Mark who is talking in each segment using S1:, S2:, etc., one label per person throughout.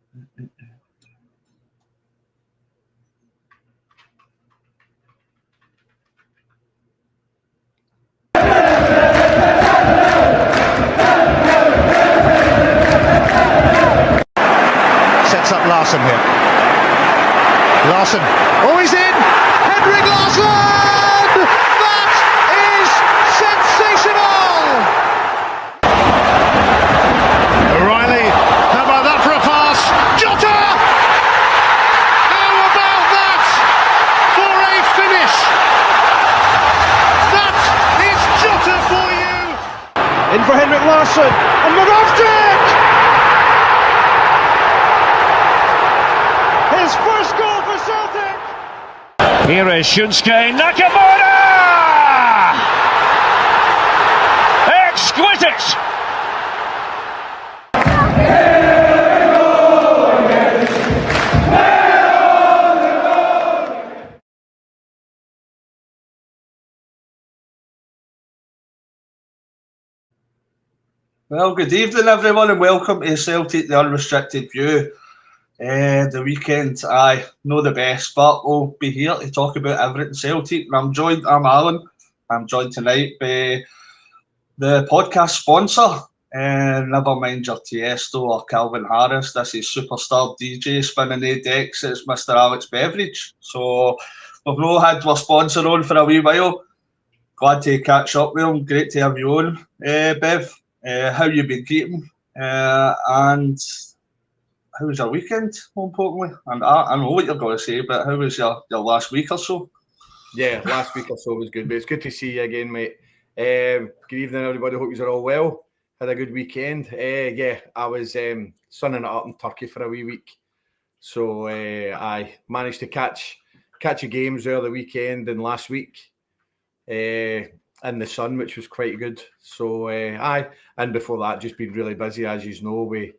S1: Sets up Larsson here. Larsson, oh, he's in! Henrik Larsson! That is sensational! O'Reilly, how about that for a pass? Jota! How about that for a finish? That is Jota for you! In for Henrik Larsson, and Moravcik! His first goal for Celtic! Here is Shunsuke Nakamura! Exquisite!
S2: Well, good evening everyone and welcome to Celtic, the Unrestricted View. The weekend, I know the best, but we'll be here to talk about everything Celtic. And I'm Alan. I'm joined tonight by the podcast sponsor, never mind your Tiesto or Calvin Harris. This is superstar DJ spinning the decks. It's Mr. Alex Beveridge. So we've not had our sponsor on for a wee while. Glad to catch up with him. Great to have you on, Bev. How you been keeping? And how was your weekend, more importantly? And I know what you're going to say, but how was your last week or so?
S3: Yeah, last week or so was good, but it's good to see you again, mate. Good evening, everybody. Hope you're all well. Had a good weekend. Yeah, I was sunning it up in Turkey for a wee week. So I managed to catch a games there the weekend and last week in the sun, which was quite good. So and before that, just been really busy, as you know. We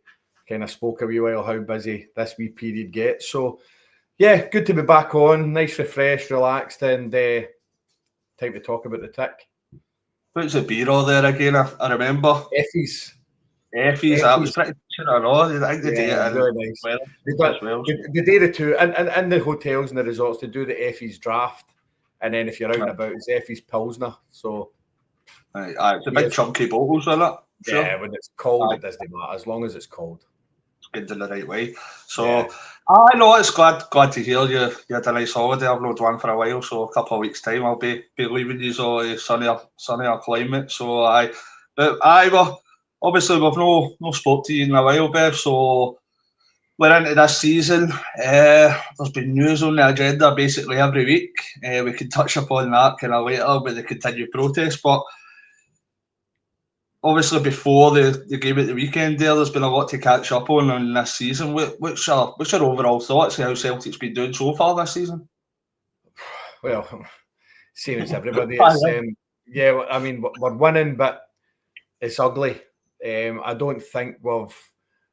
S3: kind of spoke a wee while how busy this wee period gets. So, yeah, good to be back on. Nice, refreshed, relaxed, and time to talk about the tick.
S2: What's the beer there again? I remember.
S3: Effie's.
S2: That was pretty good. I know. I think they do it
S3: really nice.
S2: Well.
S3: They do the two, and the hotels and the resorts, they do the Effie's draft. And then if you're out and about, it's Effie's Pilsner. So,
S2: it's a big chunky bottles, isn't it? Sure.
S3: Yeah, when it's cold, it doesn't matter, as long as it's cold.
S2: It's in the right way. So, I know it's glad to hear you had a nice holiday. I've not done for a while, so a couple of weeks' time I'll be leaving you all a sunnier climate. So, obviously we've no spoke to you in a while, Bev, so we're into this season. There's been news on the agenda basically every week. We can touch upon that kind of later with the continued protest, but obviously before the game at the weekend there's been a lot to catch up on this season. What's your overall thoughts of how Celtic's been doing so far this season?
S3: Well, same as everybody. Yeah, I mean, we're winning, but it's ugly. I don't think we've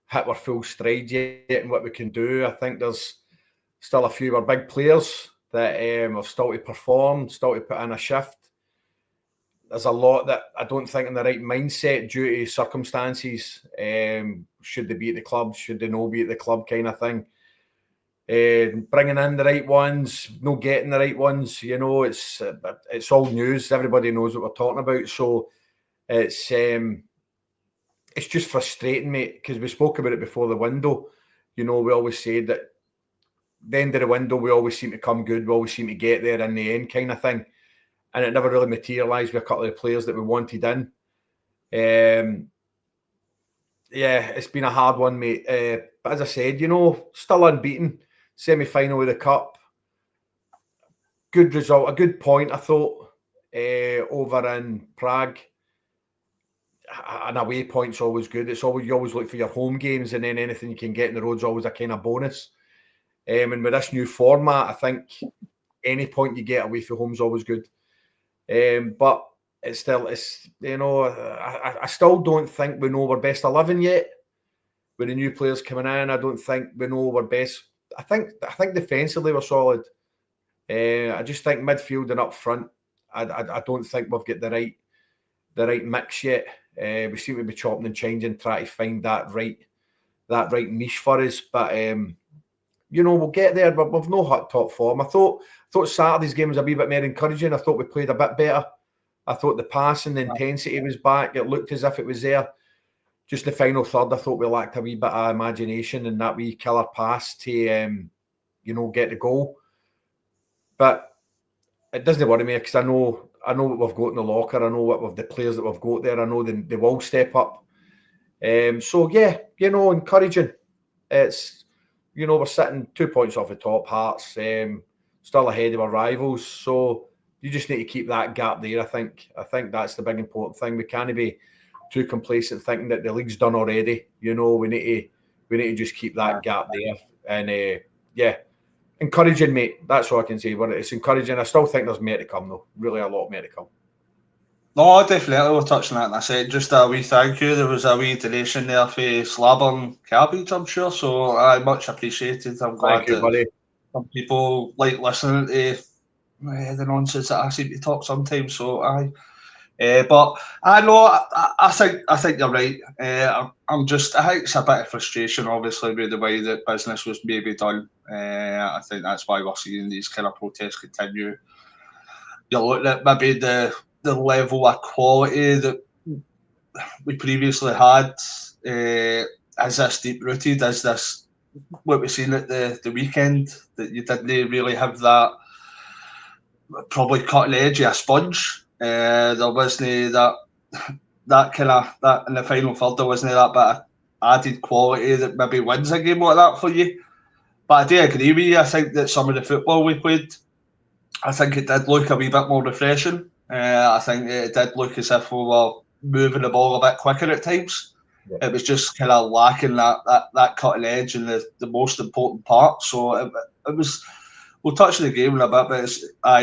S3: hit our full stride yet in what we can do. I think there's still a few of our big players that have still to perform, still to put in a shift. There's a lot that I don't think in the right mindset due to circumstances. Should they be at the club? Should they not be at the club? Kind of thing. Bringing in the right ones, no getting the right ones. You know, it's all news. Everybody knows what we're talking about. So it's just frustrating, mate, because we spoke about it before the window. You know, we always said that the end of the window, we always seem to come good. We always seem to get there in the end, kind of thing. And it never really materialised with a couple of the players that we wanted in. Yeah, it's been a hard one, mate. But as I said, you know, still unbeaten. Semi-final of the Cup. Good result, a good point, I thought, over in Prague. An away point's always good. It's always, you always look for your home games, and then anything you can get in the road's always a kind of bonus. And with this new format, I think any point you get away from home's always good. But it's you know, I still don't think we know we're best 11 yet. With the new players coming in, I don't think we know we're best. I think defensively we're solid. I just think midfield and up front, I don't think we've got the right mix yet. We seem to be chopping and changing, trying to find that right right niche for us. But we'll get there. But we've no hot top form. I thought Saturday's game was a wee bit more encouraging. I thought we played a bit better. I thought the passing, the intensity was back. It looked as if it was there. Just the final third, I thought we lacked a wee bit of imagination and that wee killer pass to, get the goal. But it doesn't worry me because I know what we've got in the locker. I know the players that we've got there. I know they will step up. So yeah, encouraging. It's we're sitting 2 points off the top. Hearts still ahead of our rivals. So you just need to keep that gap there. I think that's the big important thing. We can't be too complacent thinking that the league's done already. We need to just keep that gap there. And encouraging, mate. That's all I can say. But it's encouraging. I still think there's more to come, though. Really, a lot more to come.
S2: No, definitely. We'll touch on that in a second. Just a wee thank you. There was a wee donation there for Slabber Cabbage, I'm sure. So I much appreciated. I'm glad
S3: Thank you, buddy.
S2: Some people like listening to the nonsense that I seem to talk sometimes. So but I know I think you're right. I think it's a bit of frustration, obviously, with the way that business was maybe done. I think that's why we're seeing these kind of protests continue. You're looking at maybe the level of quality that we previously had. Is this deep rooted? Is this what we've seen at the weekend, that you didn't really have that probably cutting edge of a sponge? There wasn't that kind of that in the final third. There wasn't that bit of added quality that maybe wins a game like that for you. But I do agree with you. I think that some of the football we played, I think it did look a wee bit more refreshing. I think it did look as if we were moving the ball a bit quicker at times. Yeah. It was just kind of lacking that cutting edge and the most important part. So it was. We'll touch on the game in a bit, but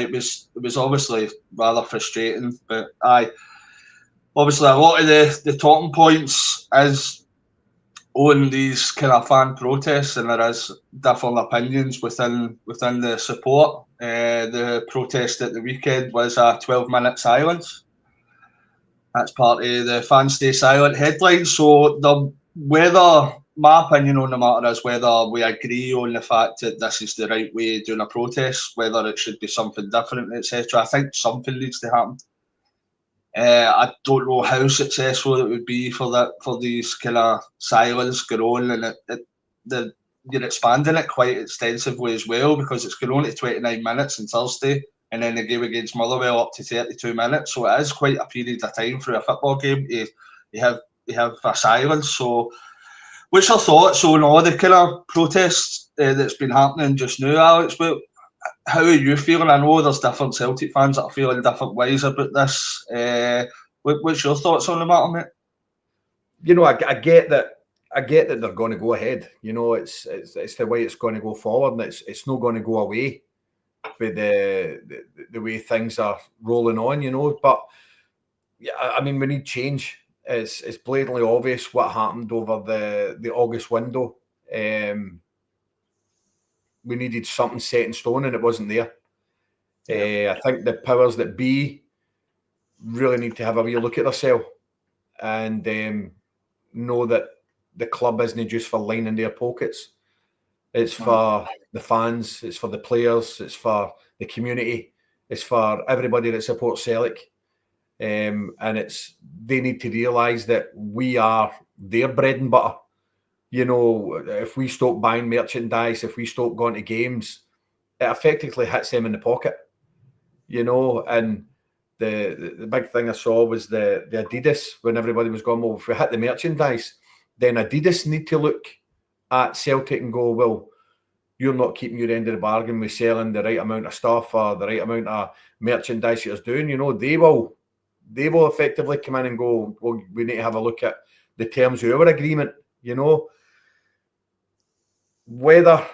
S2: it was obviously rather frustrating. But obviously a lot of the talking points is on these kind of fan protests, and there is different opinions within the support. The protest at the weekend was a 12-minute silence. That's part of the fans stay silent headline. So my opinion on the matter is whether we agree on the fact that this is the right way of doing a protest, whether it should be something different, etc. I think something needs to happen. I don't know how successful it would be for these kind of silence go on, and you're expanding it quite extensively as well, because it's going on to 29 minutes on Thursday, and then the game against Motherwell up to 32 minutes. So it is quite a period of time for a football game. You have a silence. So what's your thoughts on all the kind of protests that's been happening just now, Alex? But how are you feeling? I know there's different Celtic fans that are feeling different ways about this. What's your thoughts on the matter, mate?
S3: I get that. I get that they're going to go ahead. It's the way it's going to go forward, and it's not going to go away with the way things are rolling on. But yeah, I mean, we need change. It's blatantly obvious what happened over the August window. We needed something set in stone, and it wasn't there. I think the powers that be really need to have a wee look at themselves and know that the club isn't just for lining their pockets. It's for the fans, it's for the players, it's for the community, it's for everybody that supports Celtic. And they need to realise that we are their bread and butter. If we stop buying merchandise, if we stop going to games, it effectively hits them in the pocket. And the big thing I saw was the Adidas, when everybody was going, well, if we hit the merchandise, then Adidas need to look at Celtic and go, well, you're not keeping your end of the bargain with selling the right amount of stuff or the right amount of merchandise you're doing. They will effectively come in and go, well, we need to have a look at the terms of our agreement. Whether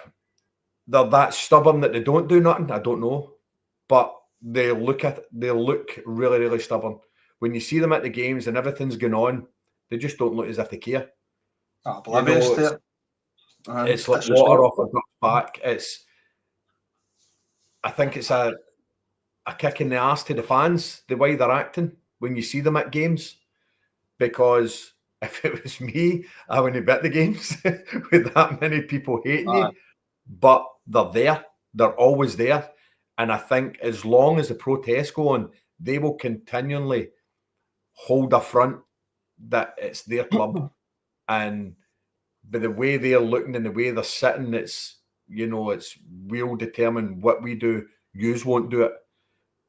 S3: they're that stubborn that they don't do nothing, I don't know. But they look really, really stubborn. When you see them at the games and everything's going on, they just don't look as if they care. It's like water off a duck's back. I think it's a kick in the arse to the fans, the way they're acting when you see them at games, because if it was me, I wouldn't bet the games with that many people hating you. But they're there. They're always there. And I think as long as the protests go on, they will continually hold a front that it's their club. And by the way they're looking and the way they're sitting, it's, we'll determine what we do. Yous won't do it.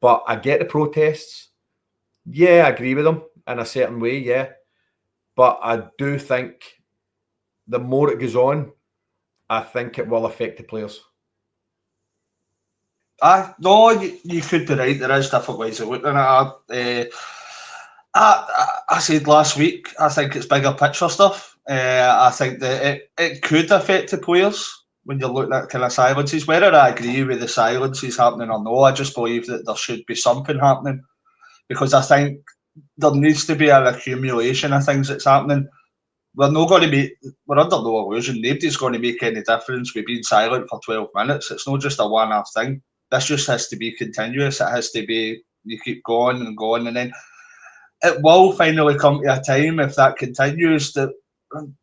S3: But I get the protests. Yeah, I agree with them in a certain way, yeah. But I do think the more it goes on, I think it will affect the players.
S2: No, you could be right. There is different ways of looking at it. I said last week, I think it's bigger picture stuff. I think that it could affect the players when you're looking at kind of silences. Whether I agree with the silences happening or no, I just believe that there should be something happening, because I think there needs to be an accumulation of things that's happening. We're under no illusion. Nobody's going to make any difference with being silent for 12 minutes. It's not just a one-off thing. This just has to be continuous. It has to be, you keep going and going, and then it will finally come to a time, if that continues, that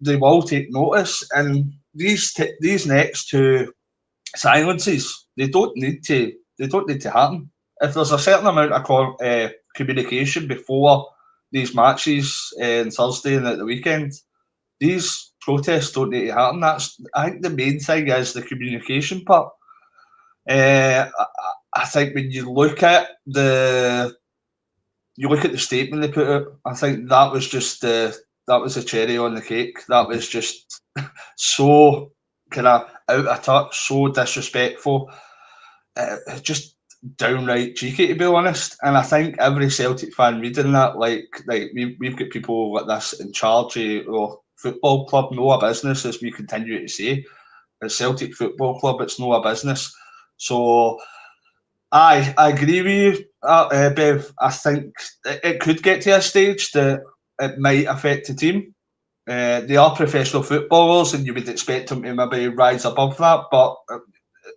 S2: they will take notice. And these next two silences, they don't need to happen. If there's a certain amount of communication before these matches on Thursday and at the weekend, these protests don't need to happen. I think the main thing is the communication part. I think when you look at the statement they put out, I think that was just that was a cherry on the cake. That was just so kind of out of touch, so disrespectful, just downright cheeky, to be honest. And I think every Celtic fan reading that, like we've got people like this in charge of football club, no a business, as we continue to say. At Celtic Football Club, it's no a business. So I agree with you, Bev. I think it could get to a stage that it might affect the team. They are professional footballers, and you would expect them to maybe rise above that, but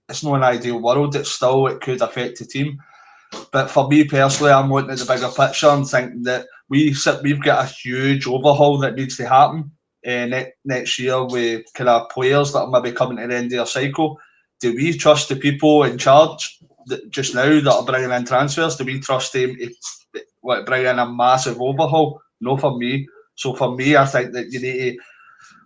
S2: it's not an ideal world. It could affect the team. But for me personally, I'm looking at the bigger picture and thinking that we've got a huge overhaul that needs to happen next year with kind of players that are maybe coming to the end of their cycle. Do we trust the people in charge just now that are bringing in transfers? Do we trust them to bring in a massive overhaul? No, for me. So for me, I think that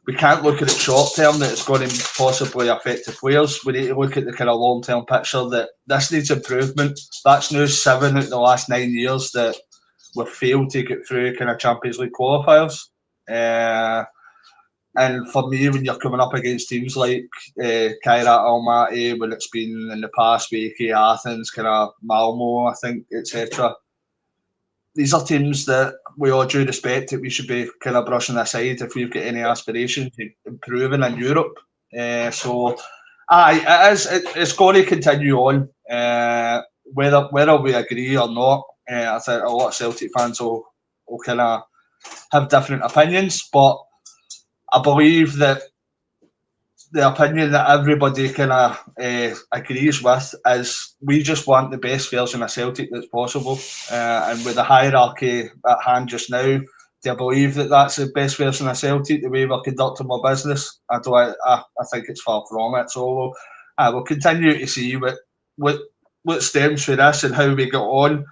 S2: we can't look at it short term that it's going to possibly affect the players. We need to look at the kind of long term picture that this needs improvement. That's now 7 out of the last 9 years that we've failed to get through kind of Champions League qualifiers. And for me, when you're coming up against teams like Kairat Almaty, when it's been in the past with AK Athens, kind of Malmo, I think, etc. These are teams that, with all due respect, that we should be kind of brushing aside if we've got any aspiration to improving in Europe. It's going to continue on. Whether we agree or not, I think a lot of Celtic fans will kind of have different opinions, but I believe that the opinion that everybody kind of agrees with is we just want the best version of Celtic that's possible. And with the hierarchy at hand just now, do I believe that that's the best version of Celtic, the way we're conducting our business? I think it's far from it. So we'll continue to see what stems from this and how we get on.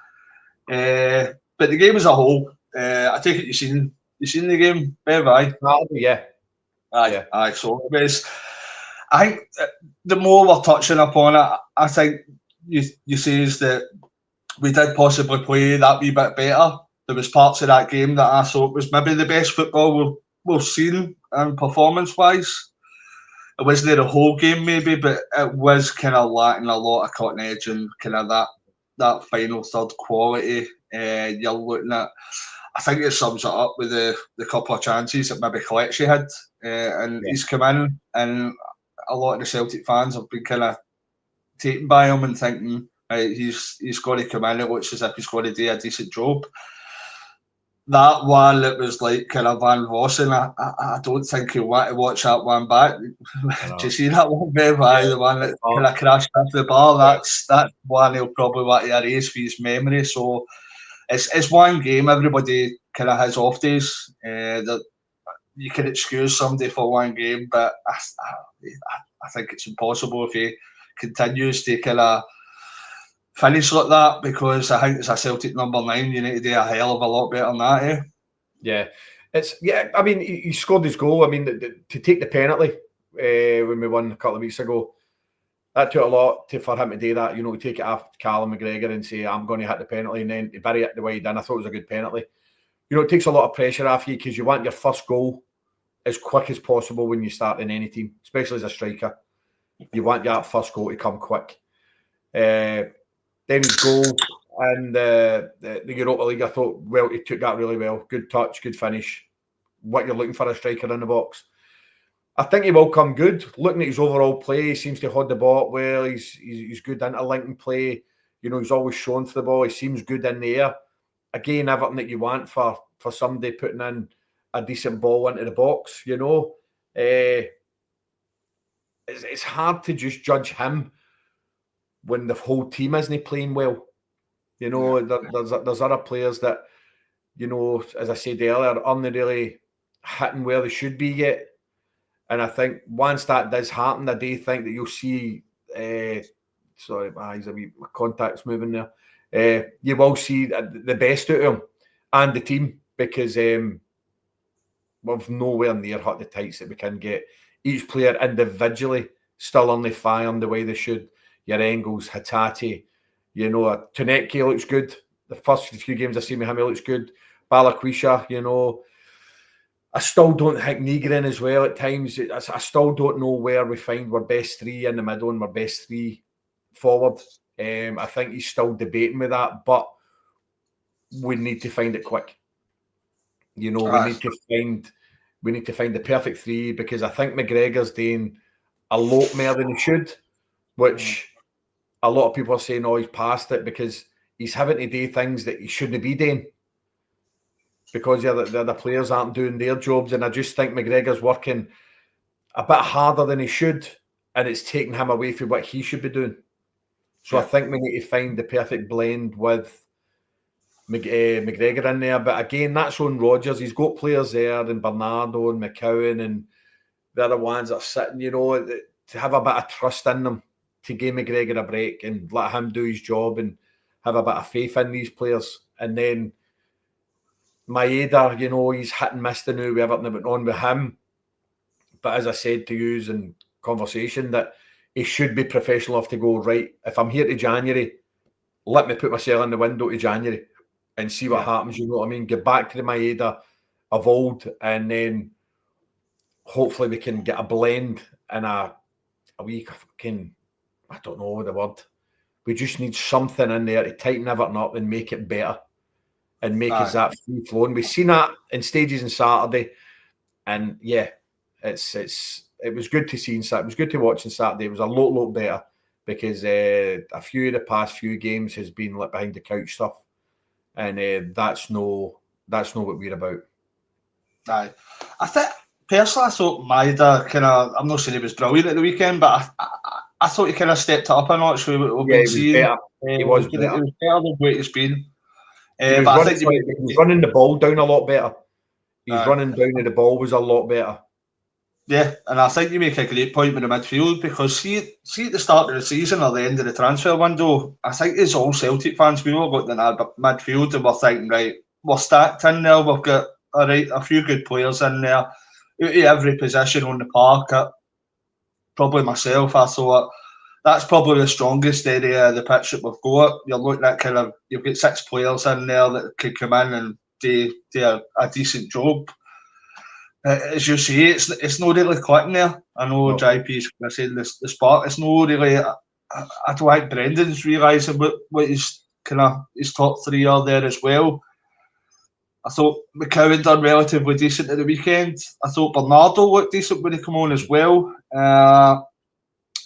S2: But the game as a whole, I take it you seen the game, Bev?
S3: Yeah.
S2: Aye. So I think the more we're touching upon it, I think you say is that we did possibly play that wee bit better. There was parts of that game that I thought was maybe the best football we've seen performance-wise. It wasn't the whole game maybe, but it was kind of lacking a lot of cutting edge and kind of that final third quality. You're looking at, I think it sums it up with the couple of chances that maybe Kelechi had, he's come in, and a lot of the Celtic fans have been kind of taken by him and thinking he's got to come in. It looks as if he's got to do a decent job. That one that was like kind of Van Vossen, I don't think he'll want to watch that one back. Do you see that one, Bev? The one that kind of crashed off the bar. That's one he'll probably want to erase for his memory. So it's one game. Everybody kind of has off days. you can excuse somebody for one game, but I think it's impossible if he continues to kind of finish like that, because I think it's a Celtic number 9. You need to do a hell of a lot better than that, eh?
S3: Yeah, I mean, he scored his goal. I mean, to take the penalty when we won a couple of weeks ago, that took a lot for him to do that. You know, to take it off Callum McGregor and say, I'm going to hit the penalty, and then to bury it the way he did. I thought it was a good penalty. You know, it takes a lot of pressure off you, because you want your first goal as quick as possible when you start in any team, especially as a striker. You want your first goal to come quick. Then his goal and the Europa League, I thought, well, he took that really well. Good touch, good finish. What you're looking for a striker in the box. I think he will come good. Looking at his overall play, he seems to hold the ball well. He's good interlinking play. You know, he's always shown for the ball. He seems good in the air. Again, everything that you want for somebody putting in a decent ball into the box, you know. It's hard to just judge him when the whole team isn't playing well. You know, there's other players that, you know, as I said earlier, aren't really hitting where they should be yet. And I think once that does happen, I do think that you'll see. Sorry, my eyes my contact's moving there. You will see the best out of him and the team, because we've nowhere near hit the tights that we can get. Each player individually still only firing the way they should. Your Engels, Hatate, you know, Tunetke looks good. The first few games I've seen with him, he looks good. Balakwisha, you know. I still don't think Nigrin as well at times. I still don't know where we find our best three in the middle and our best three forward. I think he's still debating with that, but we need to find it quick. You know, we need to find the perfect three, because I think McGregor's doing a lot more than he should, which a lot of people are saying, oh, he's past it, because he's having to do things that he shouldn't be doing, because the other players aren't doing their jobs. And I just think McGregor's working a bit harder than he should, and it's taking him away from what he should be doing. So I think we need to find the perfect blend with McGregor in there. But again, that's on Rodgers. He's got players there, and Bernardo and McCowan and the other ones that are sitting, you know, to have a bit of trust in them, to give McGregor a break and let him do his job, and have a bit of faith in these players. And then Maeda, you know, he's hit and missed the new with everything that went on with him. But as I said to you in conversation, that he should be professional enough to go, right, if I'm here to January, let me put myself in the window to January and see what happens, you know what I mean? Get back to the Maeda of old, and then hopefully we can get a blend in a week. I don't know the word. We just need something in there to tighten everything up and make it better, and make us that free flowing. We've seen that in stages on Saturday, and yeah, it was good to see. It was good to watch on Saturday. It was a lot better, because a few of the past few games has been like behind the couch stuff, and that's no what we're about.
S2: Aye, I think personally, I thought Maeda kind of. I'm not saying he was brilliant at the weekend, but I thought he kind of stepped up a notch. We've been seeing.
S3: He was better.
S2: He was better than what he's been.
S3: He was running the ball down a lot better. His running down of the ball was a lot better.
S2: Yeah, and I think you make a great point with the midfield, because see at the start of the season or the end of the transfer window, I think as all Celtic fans, we all got in that midfield and we're thinking, right, we're stacked in there, we've got a few good players in there, out of every position on the park. Probably myself, I thought that's probably the strongest area of the pitch that we've got. You're looking at kind of, you've got 6 players in there that could come in and do a decent job. As you say, it's not really clicking there. I know JP's going to say the spark. It's not really. I don't think Brendan's realising what his top 3 are there as well. I thought McCowan done relatively decent at the weekend. I thought Bernardo looked decent when he came on as well. I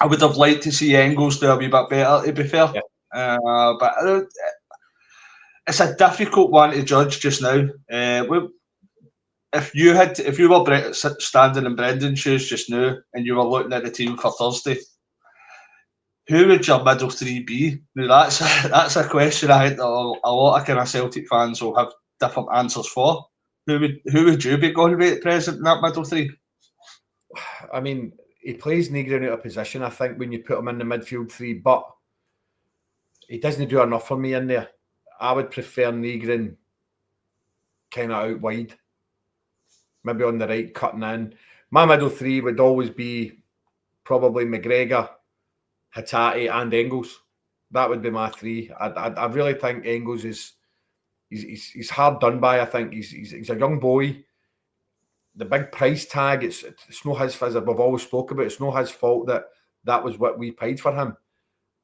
S2: would have liked to see Engels do a wee bit better, to be fair. Yeah. But it's a difficult one to judge just now. If you were standing in Brendan's shoes just now and you were looking at the team for Thursday, who would your middle 3 be? Now that's a question I think that a lot of kind of Celtic fans will have different answers for. who would you be going with at present in that middle three?
S3: I mean, he plays Negrin out of position, I think, when you put him in the midfield three, but he doesn't do enough for me in there. I would prefer Negrin kind of out wide, maybe on the right, cutting in. My middle three would always be probably McGregor, Hatate, and Engels. That would be my three. I really think Engels is he's hard done by. I think he's a young boy. The big price tag, it's not his fault, as we've always spoke about. It's not his fault that was what we paid for him.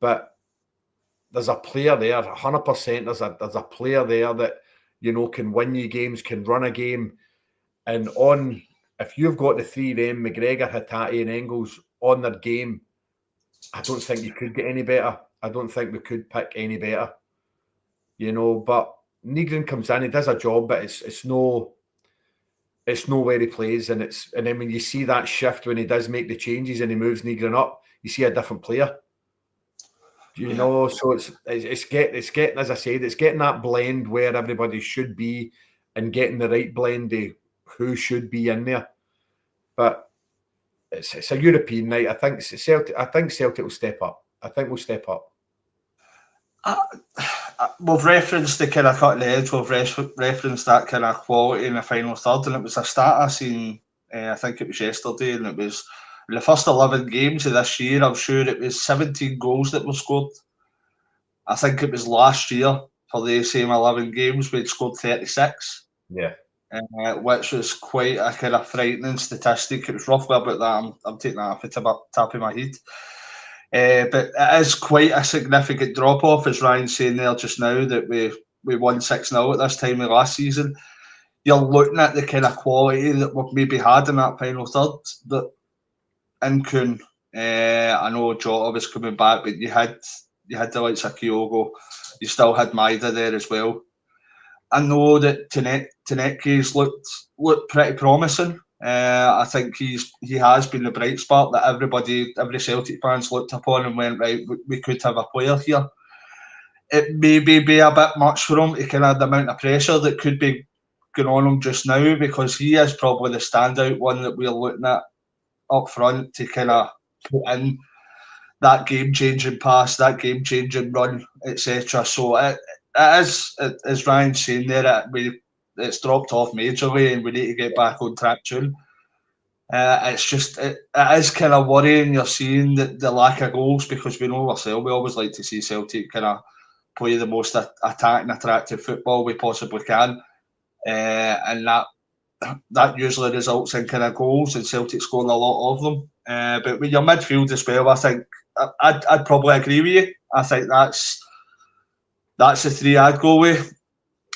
S3: But there's a player there, 100%. There's a player there that, you know, can win you games, can run a game. And if you've got the three of them, McGregor, Hatate, and Engels on their game, I don't think you could get any better. I don't think we could pick any better. You know, but Negrin comes in, he does a job, but it's no where he plays, and then when you see that shift when he does make the changes and he moves Negrin up, you see a different player. You know, so it's getting, as I said, it's getting that blend where everybody should be and getting the right blend of who should be in there. But it's a European night. I think Celtic will step up. I think we'll step up.
S2: We've referenced the kind of cutting edge, we've referenced that kind of quality in the final third, and it was a stat I seen, I think it was yesterday, and it was in the first 11 games of this year, I'm sure it was 17 goals that were scored. I think it was last year, for the same 11 games, we'd scored 36.
S3: Yeah.
S2: Which was quite a kind of frightening statistic. It was roughly about that. I'm taking that off the top of my head. But it is quite a significant drop-off, as Ryan's saying there just now, that we won 6-0 at this time of last season. You're looking at the kind of quality that we've maybe had in that final third. That Incun, I know Jota was coming back, but you had the likes of Kyogo. You still had Maida there as well. I know that Taneke's looked pretty promising. I think he has been the bright spark that every Celtic fans looked upon and went, right, we could have a player here. It may be a bit much for him to kind of the amount of pressure that could be going on him just now, because he is probably the standout one that we're looking at up front to kind of put in that game-changing pass, that game-changing run, etc. So it is, as Ryan's saying there, it's dropped off majorly and we need to get back on track soon. It's just, it is kind of worrying. You're seeing the lack of goals, because we know ourselves, we always like to see Celtic kind of play the most attacking, attractive football we possibly can. And that usually results in kind of goals, and Celtic scoring a lot of them. But with your midfield as well, I think I'd probably agree with you. I think that's the three I'd go with.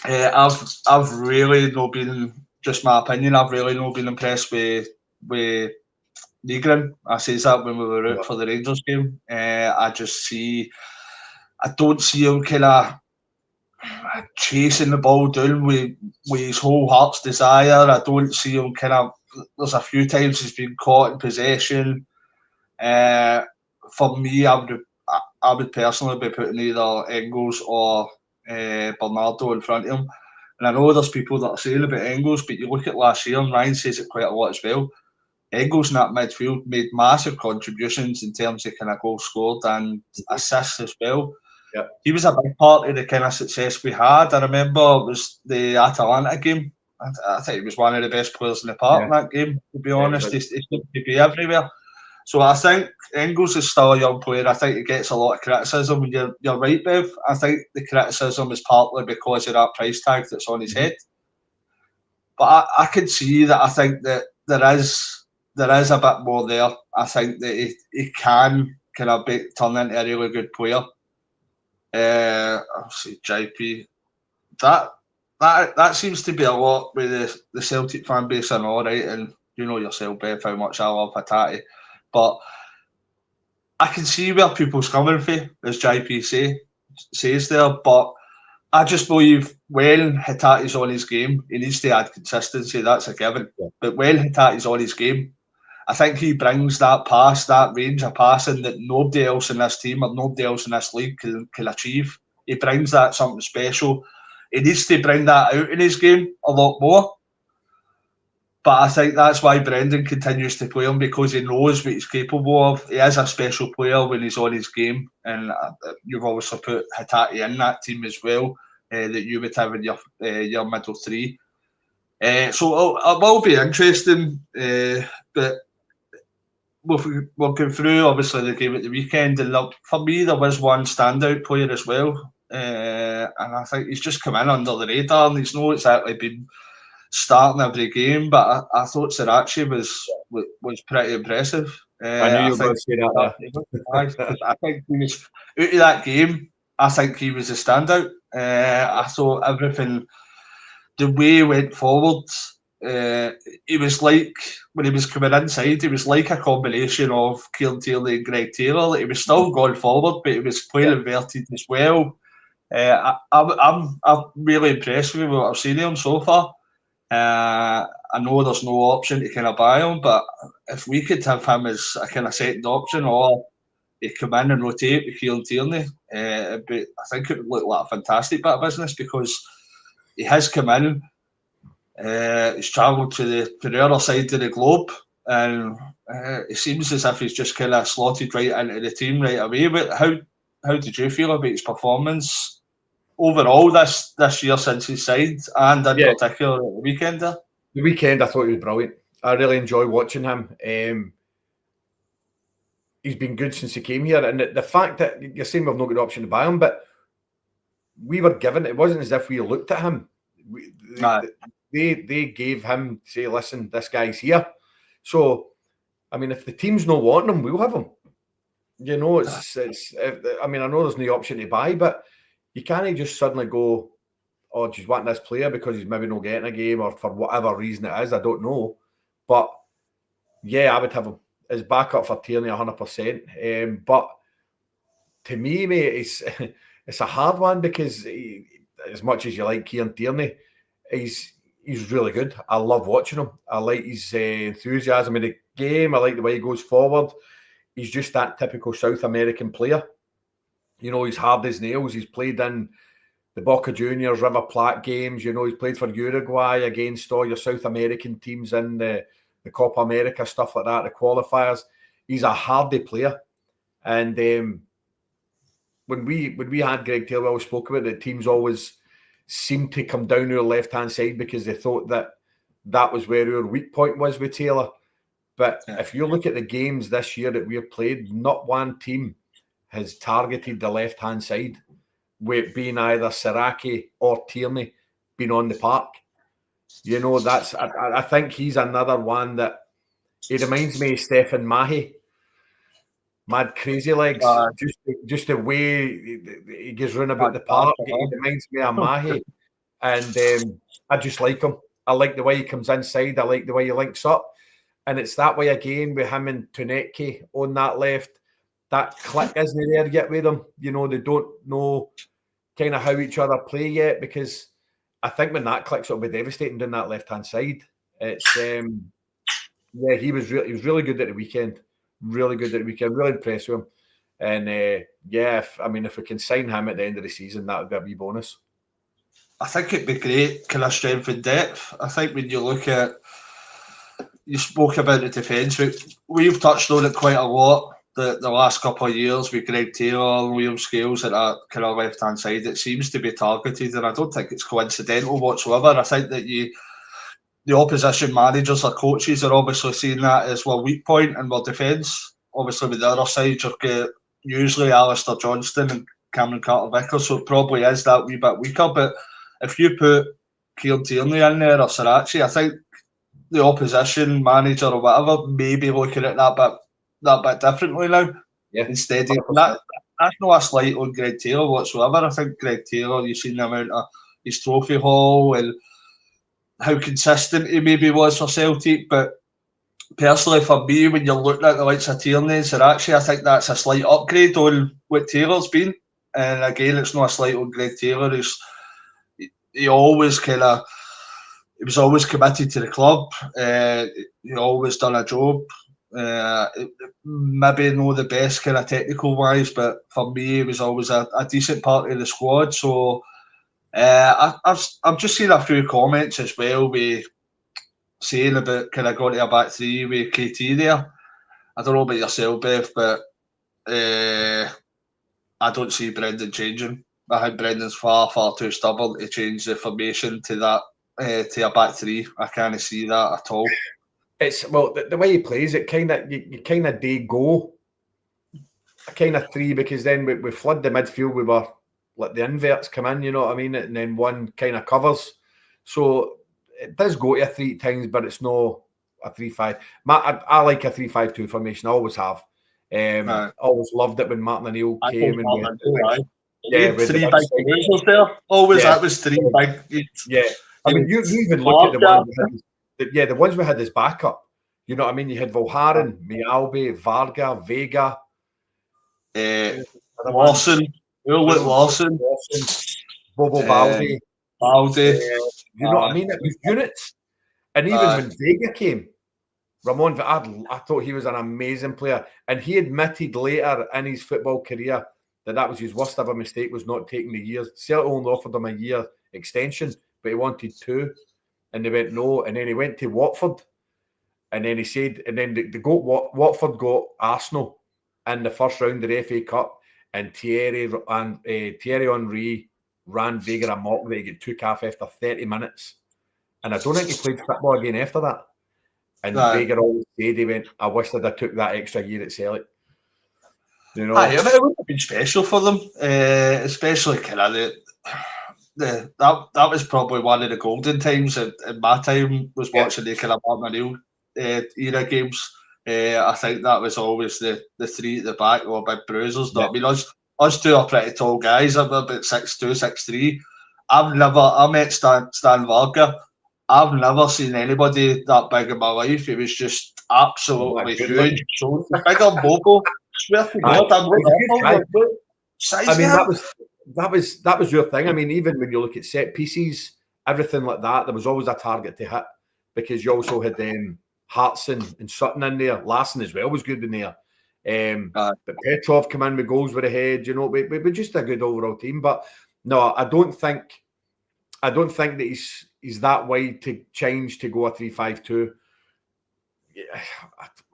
S2: I've really not been, just my opinion, I've really not been impressed with Negrin. I said that when we were out for the Rangers game. I don't see him kind of chasing the ball down with his whole heart's desire. I don't see him kind of, there's a few times he's been caught in possession. For me, I would personally be putting either Engels or Bernardo in front of him. And I know there's people that are saying about Engels, but you look at last year, and Ryan says it quite a lot as well. Engels in that midfield made massive contributions in terms of kind of goals scored and assists as well.
S3: Yep.
S2: He was a big part of the kind of success we had. I remember it was the Atalanta game. I think he was one of the best players in the park in that game, to be honest. He seemed to be everywhere. So I think Engels is still a young player. I think he gets a lot of criticism. And you're right, Bev. I think the criticism is partly because of that price tag that's on his head. But I can see that. I think that there is a bit more there. I think that he can kind of turn into a really good player. I'll see JP. That seems to be a lot with the Celtic fan base and all right. And you know yourself, Bev, how much I love Hatate. But I can see where people's coming from, as JP says there. But I just believe when Hatate's on his game, he needs to add consistency. That's a given. Yeah. But when Hatate's on his game, I think he brings that pass, that range of passing that nobody else in this team or nobody else in this league can achieve. He brings that something special. He needs to bring that out in his game a lot more. But I think that's why Brendan continues to play him, because he knows what he's capable of. He is a special player when he's on his game, and you've obviously put Hatate in that team as well, that you would have in your middle three. So it will be interesting, but we'll go through obviously the game at the weekend, and for me there was one standout player as well, and I think he's just come in under the radar, and he's not exactly been starting every game, but I thought Sriracha was pretty impressive.
S3: I knew you were going to say that.
S2: I think he was out of that game. I think he was a standout. I thought everything, the way he went forward, he was like, when he was coming inside, he was like a combination of Kieran Tierney and Greg Taylor. He was still going forward, but he was playing inverted as well. I'm really impressed with what I've seen of him so far. I know there's no option to kind of buy him, but if we could have him as a kind of second option, or he come in and rotate with Kieran Tierney, I think it would look like a fantastic bit of business, because he has come in, he's travelled to the other side of the globe, and it seems as if he's just kind of slotted right into the team right away. But how did you feel about his performance overall this year since he signed, and in particular at the weekend there?
S3: The weekend, I thought he was brilliant. I really enjoy watching him. He's been good since he came here, and the fact that you're saying we've not got an option to buy him, but we were given, it wasn't as if we looked at him. They gave him, say, listen, this guy's here. So, I mean, if the team's not wanting him, we'll have him. You know, I mean, I know there's no option to buy, but you can't just suddenly go, oh, just want this player because he's maybe not getting a game, or for whatever reason it is, I don't know. But yeah, I would have him as backup for Tierney 100%. But to me, mate, it's a hard one, because as much as you like Kieran Tierney, he's really good. I love watching him. I like his enthusiasm in the game. I like the way he goes forward. He's just that typical South American player. You know, he's hard as nails. He's played in the Boca Juniors, River Plate games. You know, he's played for Uruguay against all your South American teams in the Copa America, stuff like that, the qualifiers. He's a hardy player. And when we had Greg Taylor, we always spoke about it, teams always seemed to come down to our left-hand side because they thought that was where our weak point was with Taylor. But if you look at the games this year that we've played, not one team has targeted the left-hand side, with being either Sriracha or Tierney being on the park. You know, I think he's another one that he reminds me of Stefan Mahi. Mad crazy legs, just the way he gets run about the park. He reminds me of Mahi, and I just like him. I like the way he comes inside. I like the way he links up, and it's that way again with him and Tuneki on that left. That click isn't there yet with them. You know, they don't know kind of how each other play yet, because I think when that clicks, it'll be devastating down that left hand side. It's he was really good at the weekend. Really good at the weekend. Really impressed with him. And if we can sign him at the end of the season, that would be a wee bonus.
S2: I think it'd be great, kind of strength and depth. I think when you look at, you spoke about the defence, we've touched on it quite a lot the last couple of years with Greg Taylor and William Scales at that kind of left hand side. It seems to be targeted, and I don't think it's coincidental whatsoever. I think that the opposition managers or coaches are obviously seeing that as our weak point in our defence. Obviously, with the other side, you've got usually Alistair Johnston and Cameron Carter-Vickers, so it probably is that wee bit weaker. But if you put Kieran Tierney in there or Sriracha, I think the opposition manager or whatever may be looking at that bit differently now.
S3: Yeah,
S2: instead of that. That's not a slight on Greg Taylor whatsoever. I think Greg Taylor, you've seen the amount of his trophy haul and how consistent he maybe was for Celtic, but personally for me, when you're looking at the likes of Tierney and Sriracha, I think that's a slight upgrade on what Taylor's been. And again, it's not a slight on Greg Taylor. He was always committed to the club. He always done a job. Maybe not the best kind of technical wise, but for me, he was always a decent part of the squad. So I've just seen a few comments as well with saying about kind of going to a back three with KT there. I don't know about yourself, Bev, but I don't see Brendan changing. I think Brendan's far too stubborn to change the formation to that to a back three. I can't see that at all.
S3: It's the way he plays it, kind of you kind of go a kind of three, because then we flood the midfield. We were let the inverts come in, you know what I mean, and then one kind of covers. So it does go to a three times, but it's no a 3-5. I like a 3-5-2 formation. I always have. Always loved it when Martin O'Neill came and went.
S2: Yeah, with three big bruisers there. Always that was three big.
S3: Yeah, I mean, you even look at the ones the ones we had as backup. You know what I mean? You had Volharen, Mialbi, Varga, Vega,
S2: Lawson, Ulrich Lawson,
S3: Bobo Baldi. You know what I mean? It was units. And even when Vega came, Ramon, I thought he was an amazing player. And he admitted later in his football career that was his worst ever mistake, was not taking the years. Celtic only offered him a year extension, but he wanted 2. And they went no. And then he went to Watford. And then he said, and then Watford got Arsenal in the first round of the FA Cup. And Thierry Henry ran Vega amok that he got 2 calf after 30 minutes. And I don't think he played football again after that. And Vega always said, he went, I wish that I took that extra year at Celtic. You know,
S2: it would have been special for them, especially kind of that was probably one of the golden times in my time, was watching the kind of Martin O'Neill era games. I think that was always the 3 at the back or big bruisers. I mean, us 2 are pretty tall guys. I'm about 6'2", 6'3". I met Stan Varga. I've never seen anybody that big in my life. He was just absolutely huge. So big on Bobo. Swear to God,
S3: I mean, that was your thing. I mean, even when you look at set pieces, everything like that, there was always a target to hit, because you also had Hartson and Sutton in there. Larson as well was good in there. But Petrov come in with goals with a head. You know, we're just a good overall team. But no, I don't think that he's that wide to change to go a 3-5-2.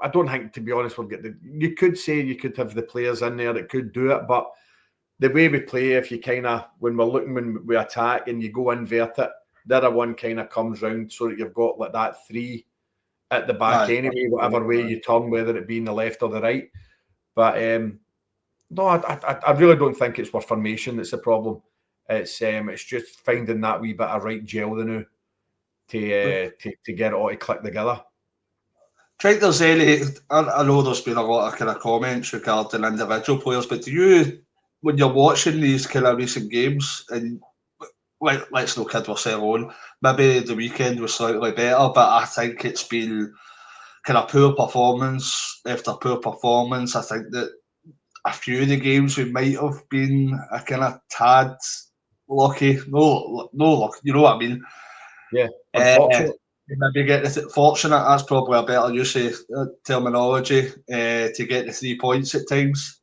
S3: I don't think, to be honest, you could say you could have the players in there that could do it, but the way we play, if you kind of, when we attack and you go invert it, the other one kind of comes round so that you've got like that 3 at the back anyway, whatever way you turn, whether it be in the left or the right. But no, I really don't think it's with formation that's the problem. It's just finding that wee bit of right gel now to get it all to click together.
S2: Do you think there's any? I know there's been a lot of kind of comments regarding individual players, but do you, when you're watching these kind of recent games, and let's not kid ourselves on, maybe the weekend was slightly better, but I think it's been kind of poor performance after poor performance. I think that a few of the games we might have been a kind of tad lucky. No luck. You know what I mean?
S3: Yeah. Unfortunate.
S2: Maybe get fortunate. That's probably a better use of terminology to get the 3 points at times.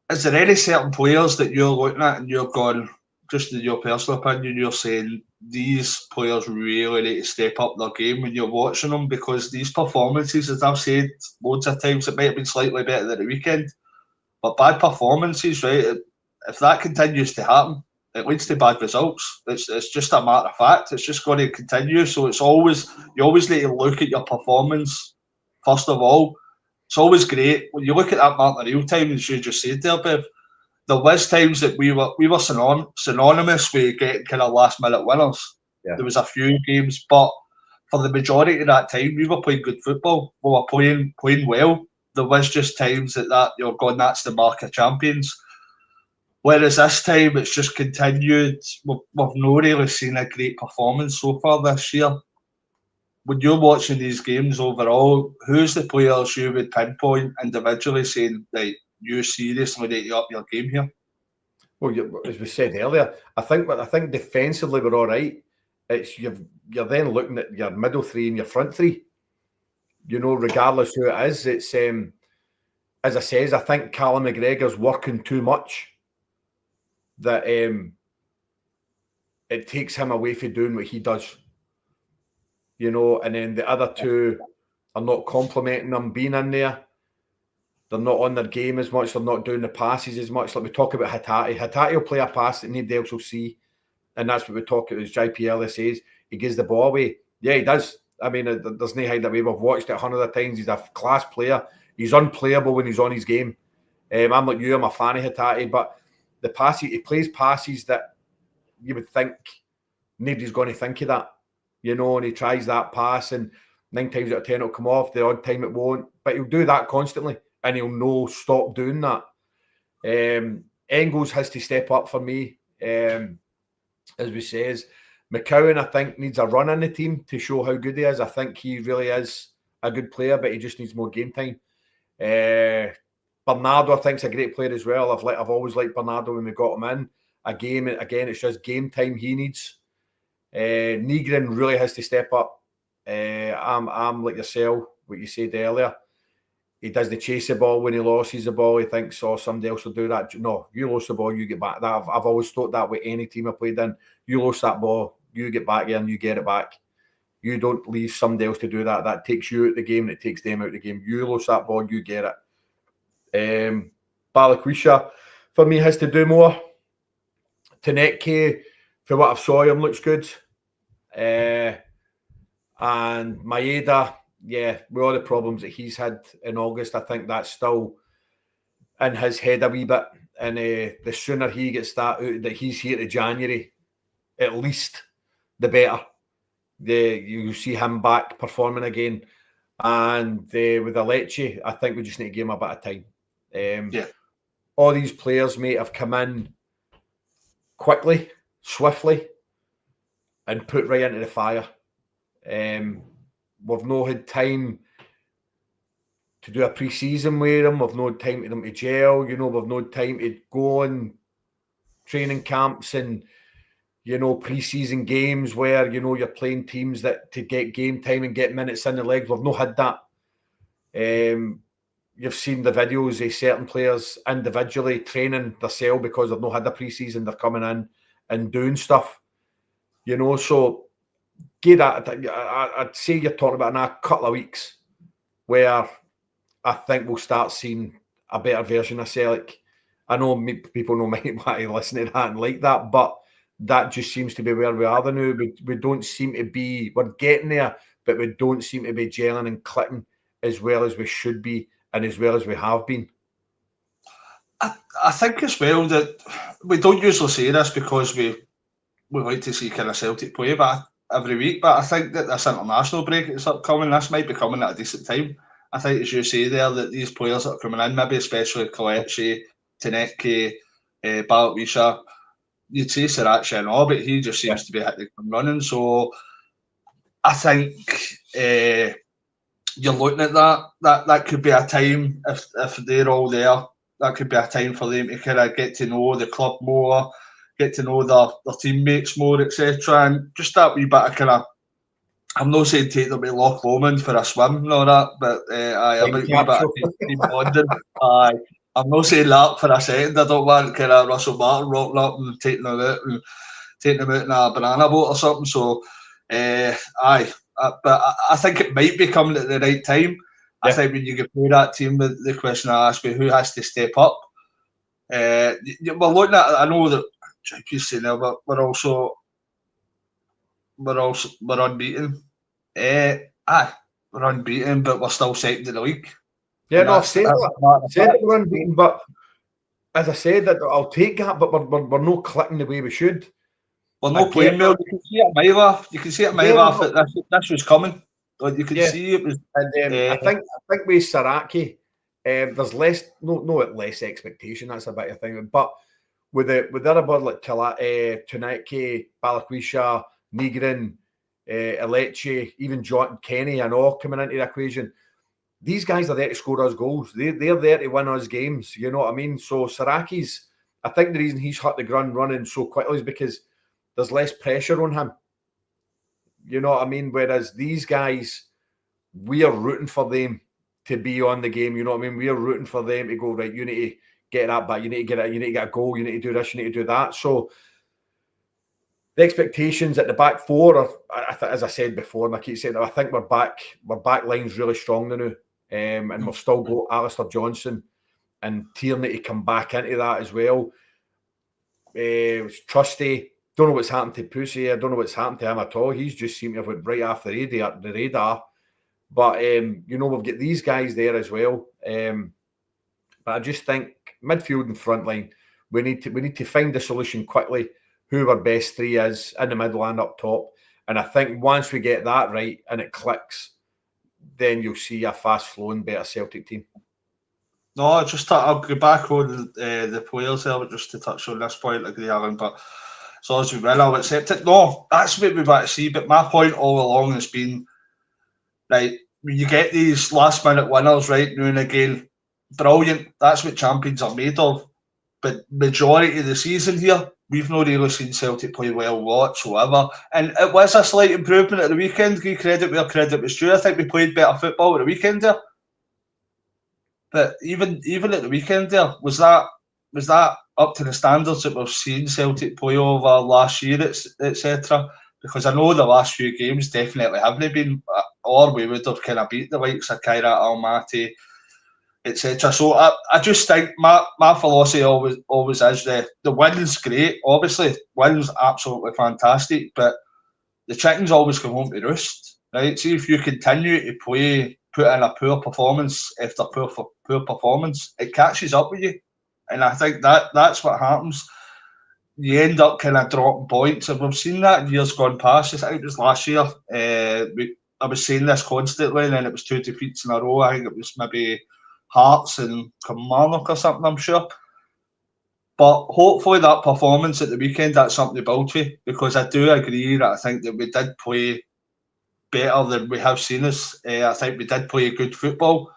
S2: Is there any certain players that you're looking at and you're going, just in your personal opinion, you're saying these players really need to step up their game when you're watching them? Because these performances, as I've said loads of times, it might have been slightly better than the weekend, but bad performances, right? If that continues to happen, it leads to bad results. It's just a matter of fact. It's just going to continue. So you always need to look at your performance first of all. It's always great when you look at that Martin O'Neill time, as you just said there, Bev. There was times that we were synonymous with getting kind of last minute winners. Yeah. There was a few games, but for the majority of that time, we were playing good football. We were playing well. There was just times that you're going, that's the mark of champions. Whereas this time, it's just continued. We've not really seen a great performance so far this year. When you're watching these games overall, who's the players you would pinpoint individually saying, like, you seriously need to up your game here?
S3: Well, as we said earlier, I think defensively we're all right. It's you're then looking at your middle 3 and your front 3. You know, regardless who it is, it's as I says, I think Callum McGregor's working too much. That it takes him away from doing what he does. you know, and then the other two are not complimenting them being in there. They're not on their game as much. They're not doing the passes as much. Like we talk about Hatate. Hatate will play a pass that nobody else will see. And that's what we talk about, as JPL says. He gives the ball away. Yeah, he does. I mean, there's no hiding away. We've watched it 100 of times. He's a class player. He's unplayable when he's on his game. I'm like you. I'm a fan of Hatate. But the passes, he plays passes that you would think nobody's going to think of that. You know, and he tries that pass and 9 times out of 10 it'll come off. The odd time it won't. But he'll do that constantly. And he'll know stop doing that. Engels has to step up for me. As we says, McCowan, I think, needs a run in the team to show how good he is. I think he really is a good player, but he just needs more game time. Bernardo, I think, is a great player as well. I've always liked Bernardo when we got him in. Again, it's just game time he needs. Nygren really has to step up. I'm like yourself, what you said earlier. He does the chase the ball when he loses the ball. He thinks, oh, somebody else will do that. No, you lost the ball, you get back. I've always thought that with any team I played in. You lost that ball, you get back here and you get it back. You don't leave somebody else to do that. That takes you out the game and it takes them out the game. You lost that ball, you get it. Balikwisha, for me, has to do more. Taneke, for what I've saw him, looks good. And Maeda, yeah, with all the problems that he's had in August, I think that's still in his head a wee bit. And the sooner he gets that out, that he's here to January, at least, the better. You see him back performing again. And with Alechi, I think we just need to give him a bit of time. All these players, mate, have come in quickly, swiftly, and put right into the fire. We've not had time to do a pre-season with them. We've not had time for them to gel. You know, we've not had time to go on training camps and, you know, pre-season games where, you know, you're playing teams that to get game time and get minutes in the legs. We've not had that. You've seen the videos of certain players individually training themselves because they've not had the pre-season. They're coming in and doing stuff, you know, so give that. I'd say you're talking about in a couple of weeks where I think we'll start seeing a better version of Celtic. I know people might want to listen to that and like that, but that just seems to be where we are now. We don't seem to be, we're getting there, but we don't seem to be gelling and clicking as well as we should be and as well as we have been.
S2: I think as well that we don't usually say this because we like to see kind of Celtic play back every week, but I think that this international break that's upcoming, this might be coming at a decent time. I think, as you say there, that these players that are coming in, maybe especially Kelechi, Taneke, Balikwisha, you'd say Sriracha and all, but he just seems to be hitting the ground running. So I think you're looking at that could be a time, if they're all there, that could be a time for them to kind of get to know the club more, get to know their teammates more, etc. And just that wee bit of kind of, I'm not saying take them to Loch Lomond for a swim and all that, but a wee bit of team bonding. I'm not saying that for a second. I don't want kind of Russell Martin rocking up and taking them out in a banana boat or something. So, but I think it might be coming at the right time. I think when you get through that team, the question I ask me, who has to step up? We're looking at, I know that JP's saying there, but we're unbeaten. We're unbeaten, but we're still second in the league.
S3: Yeah, no, I've said that we're unbeaten, but as I said, that I'll take that, but we're not clicking the way we should.
S2: We're not playing well. You can see it a mile off. You can see it a mile off that this was coming. Like, you can see it was. And
S3: I think with Saraki, there's less expectation. That's a bit of thing, but with the other bird like Taneke, Balikwisha, Nygren, Alechi, even John Kenny, and all coming into the equation. These guys are there to score us goals. They're there to win us games. You know what I mean? So Saraki's, I think the reason he's hit the ground running so quickly is because there's less pressure on him. You know what I mean? Whereas these guys, we are rooting for them to be on the game. You know what I mean? We are rooting for them to go, right, you need to get that back. You need to get it. You need to get a goal. You need to do this. You need to do that. So the expectations at the back four are, as I said before, and I keep saying that, I think we're back. Our back line's really strong now, and we've still got Alistair Johnson and Tierney to come back into that as well. Trusty. Don't know what's happened to Pussy. I don't know what's happened to him at all. He's just seemed to have went right off the radar. But we've got these guys there as well. But I just think midfield and front line, we need to find a solution quickly. Who our best three is in the middle and up top. And I think once we get that right and it clicks, then you'll see a fast-flowing, better Celtic team.
S2: No, I'll go back on the players there, but just to touch on this point, agree, Alan, but as long as we win, I'll accept it. No, that's what we want to see, but my point all along has been, right, when you get these last-minute winners, right, now and again, brilliant, that's what champions are made of, but majority of the season here, we've not really seen Celtic play well whatsoever, and it was a slight improvement at the weekend. Give credit where credit was due. I think we played better football at the weekend there. But even at the weekend there, was that up to the standards that we've seen Celtic play over last year, etc.? Because I know the last few games definitely haven't been, or we would have kind of beat the likes of Kyra Almaty, etc. So I just think my philosophy always is the win's great. Obviously, win's absolutely fantastic, but the chickens always come home to roost, right? See, if you continue to put in a poor performance after poor performance, it catches up with you, and I think that's what happens. You end up kind of dropping points, and we've seen that in years gone past. I think it was last year. I was saying this constantly, and then it was 2 defeats in a row. I think it was maybe Hearts and Kilmarnock or something, I'm sure. But hopefully that performance at the weekend, that's something to build with, because I do agree that I think that we did play better than we have seen us. I think we did play good football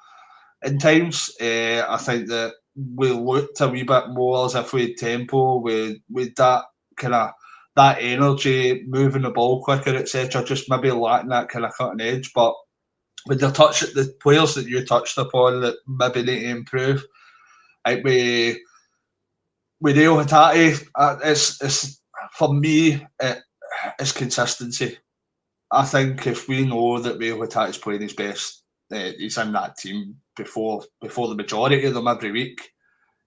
S2: in times. I think that we looked a wee bit more as if we had tempo, with that kind of that energy, moving the ball quicker, etc. Just maybe lacking that kind of cutting edge. But with the players that you touched upon that maybe need to improve, like with Dale Hatate, it's for me, it's consistency. I think if we know that Dale Hatate is playing his best, he's in that team before the majority of them every week.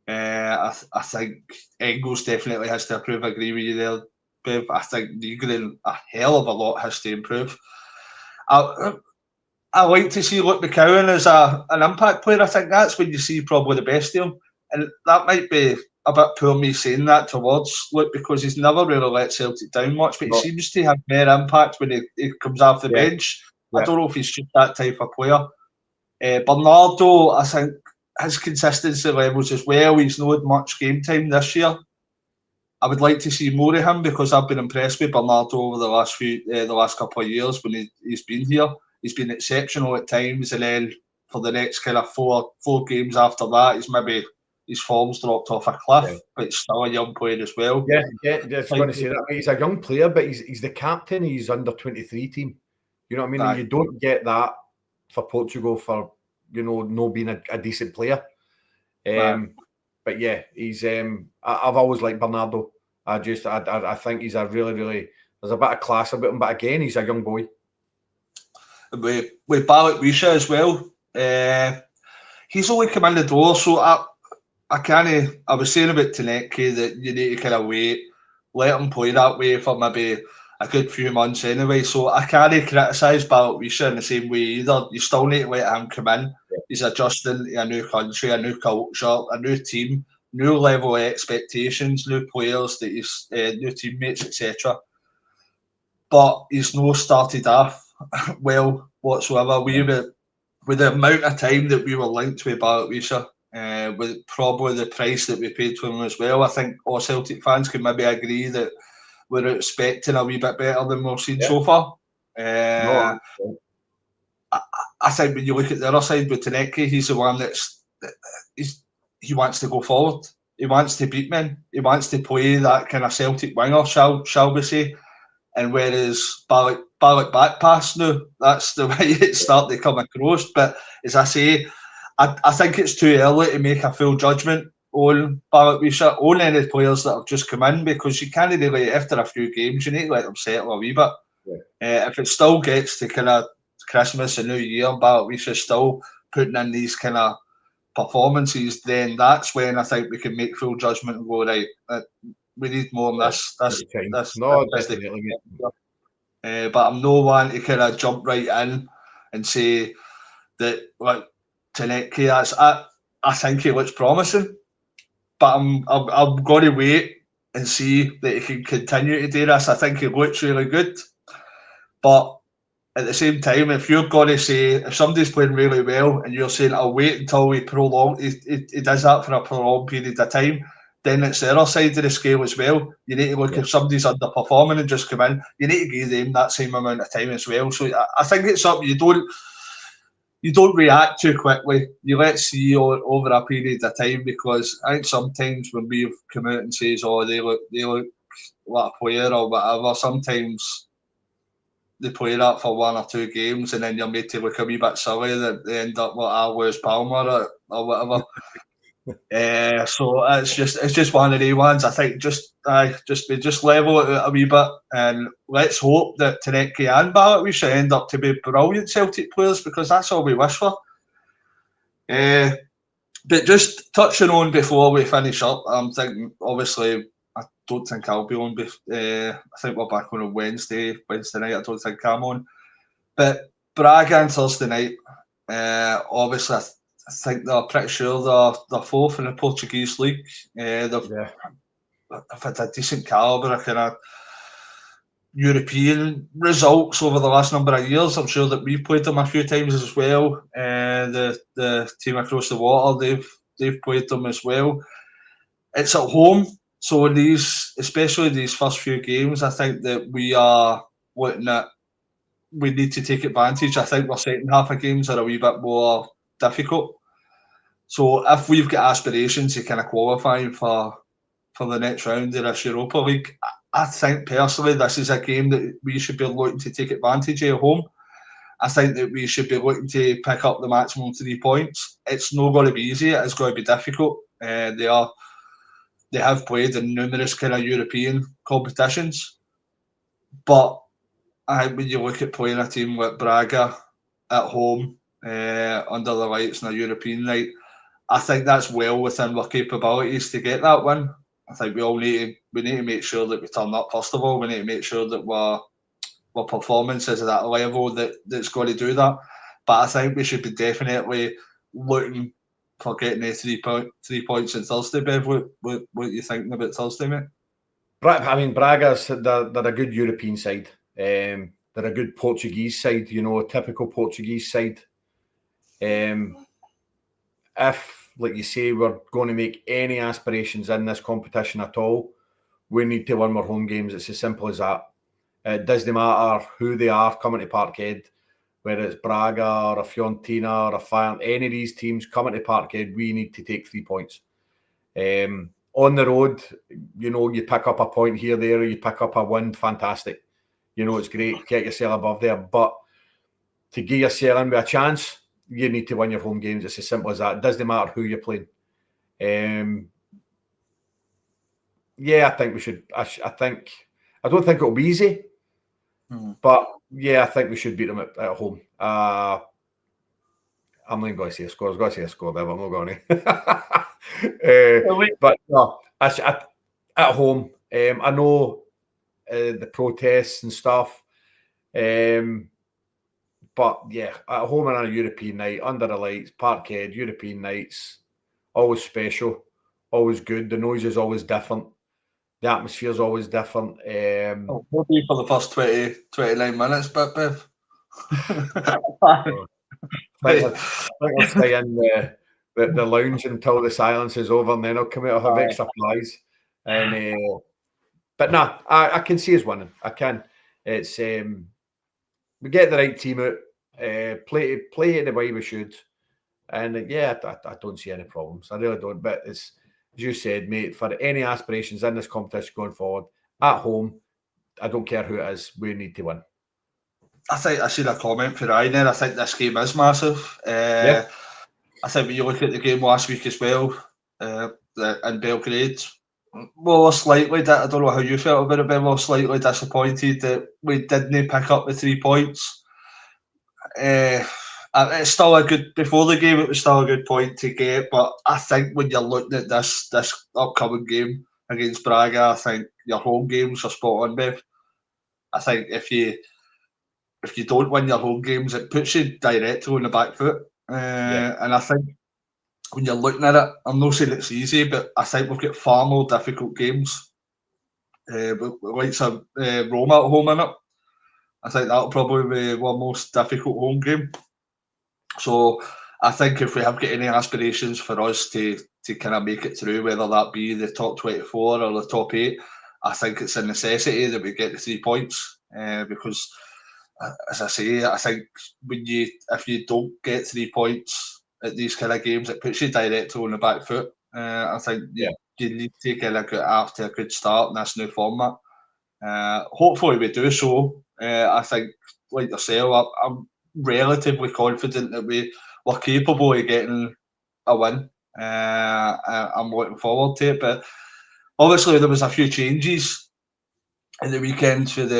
S2: I think Engels definitely has to improve. I agree with you there, Bev. I think Nygren a hell of a lot has to improve. I like to see Luke McCowan as an impact player. I think that's when you see probably the best of him. And that might be a bit poor me saying that towards Luke, because he's never really let Celtic down much, but he seems to have more impact when he comes off the bench. I don't know if he's just that type of player. Bernardo, I think his consistency levels as well, he's not had much game time this year. I would like to see more of him, because I've been impressed with Bernardo over the last couple of years when he's been here. He's been exceptional at times, and then for the next kind of four games after that, his form's dropped off a cliff, but he's still a young player as well.
S3: Yeah, just going to say that. He's a young player, but he's the captain. He's under 23 team. You know what I mean? And you don't get that for Portugal for no being a decent player. But yeah, he's. I've always liked Bernardo. I think he's a really, really. There's a bit of class about him, but again, he's a young boy.
S2: With Balak Wisha as well, he's only come in the door, so I was saying about Tanecki that you need to kind of wait, let him play that way for maybe a good few months anyway. So I can't criticise Balak Wisha in the same way either. You still need to let him come in. He's adjusting to a new country, a new culture, a new team, new level of expectations, new players that he's new teammates, etc. But he's no started off well whatsoever. With the amount of time that we were linked with Balak Wisha, with probably the price that we paid for him as well, I think all Celtic fans can maybe agree that we're expecting a wee bit better than we've seen so far. I think when you look at the other side with Tanecki, he's the one he wants to go forward. He wants to beat men. He wants to play that kind of Celtic winger, shall we say. And whereas Balak back pass now, that's the way it's starting to come across. But as I say, I think it's too early to make a full judgment. own Barrett own any players that have just come in, because you can't really, after a few games, you need to let them settle a wee bit. Yeah. If it still gets to kind of Christmas and New Year, Barrett's still putting in these kind of performances, then that's when I think we can make full judgment and go, right, we need more than this.
S3: No, definitely.
S2: But I'm no one to kind of jump right in and say that, like, Taneki, I think he looks promising, but I'm going to wait and see that he can continue to do this. I think he looks really good, but at the same time, if you're going to say, if somebody's playing really well and you're saying, I'll wait until he does that for a prolonged period of time, then it's the other side of the scale as well. You need to look, if somebody's underperforming and just come in, you need to give them that same amount of time as well. So I think it's something you don't react too quickly. You let see over a period of time, because I think sometimes when we've come out and says, oh, they look like a player or whatever, sometimes they play that for 1 or 2 games and then you're made to look a wee bit silly that they end up like Wes Palmer or whatever. So it's just one of the ones. I think just level it out a wee bit, and let's hope that Taneki and Barrett we should end up to be brilliant Celtic players, because that's all we wish for. But just touching on before we finish up, I'm thinking, obviously, I don't think I'll be on. I think we're back on Wednesday night. I don't think I'm on. But Braga on Thursday night, obviously, I think they're pretty sure they're fourth in the Portuguese league. They've had a decent calibre of kind of European results over the last number of years. I'm sure that we've played them a few times as well. The team across the water, they've played them as well. It's at home, so especially these first few games, I think that we are looking at, we need to take advantage. I think our second half of games are a wee bit more difficult. So if we've got aspirations to kind of qualify for the next round of this Europa League, I think personally this is a game that we should be looking to take advantage of at home. I think that we should be looking to pick up the maximum 3 points. It's not going to be easy. It's going to be difficult. They have played in numerous kind of European competitions, but I think when you look at playing a team like Braga at home under the lights on a European night, I think that's well within our capabilities to get that win. I think we need to make sure that we turn up. First of all, we need to make sure that our performance is at that level that's going to do that. But I think we should be definitely looking for getting the 3 points on Thursday. Bev, what are you thinking about Thursday, mate?
S3: I mean, Braga's they're a good European side. They're a good Portuguese side, a typical Portuguese side. If, like you say, we're going to make any aspirations in this competition at all, we need to win more home games. It's as simple as that. It doesn't matter who they are coming to Parkhead, whether it's Braga or a Fiorentina or a Fire, any of these teams coming to Parkhead, we need to take 3 points. On the road, you pick up a point here, there, or you pick up a win, fantastic. It's great, get yourself above there. But to give yourself in with a chance, you need to win your home games. It's as simple as that. It doesn't matter who you're playing. I think we should. I don't think it'll be easy, but I think we should beat them at home. I'm not going to say a score. I was going to say a score, but I'm not going to. But no, at home, I know the protests and stuff. But at home on a European night, under the lights, Parkhead, European nights, always special, always good. The noise is always different. The atmosphere is always different.
S2: Maybe for the first 29 minutes, but Bev.
S3: I think I'll stay in the lounge until the silence is over, and then I'll come out. I'll have extra pies. But nah, I can see us winning. I can. It's we get the right team out, play it the way we should, and I don't see any problems. I really don't. But it's, as you said, mate, for any aspirations in this competition going forward, at home, I don't care who it is, we need to win.
S2: I think I seen a comment for Ryan there. I think this game is massive. I think when you look at the game last week as well, in Belgrade. More slightly, I don't know how you felt about it, but more slightly disappointed that we didn't pick up the 3 points. It's still a good, before the game, it was still a good point to get, but I think when you're looking at this upcoming game against Braga, I think your home games are spot on, Bev. I think if you don't win your home games, it puts you directly on the back foot. And I think when you're looking at it, I'm not saying it's easy, but I think we've got far more difficult games. Like some Roma at home in it. I think that'll probably be our most difficult home game. So I think if we have got any aspirations for us to kind of make it through, whether that be the top 24 or the top 8, I think it's a necessity that we get the 3 points. Because, as I say, I think if you don't get 3 points at these kind of games, it puts you directly on the back foot. I think you need to get after a good start in this new format. Hopefully we do so. I think, like yourself, I'm relatively confident that we're capable of getting a win. I'm looking forward to it. But obviously there was a few changes in the weekend with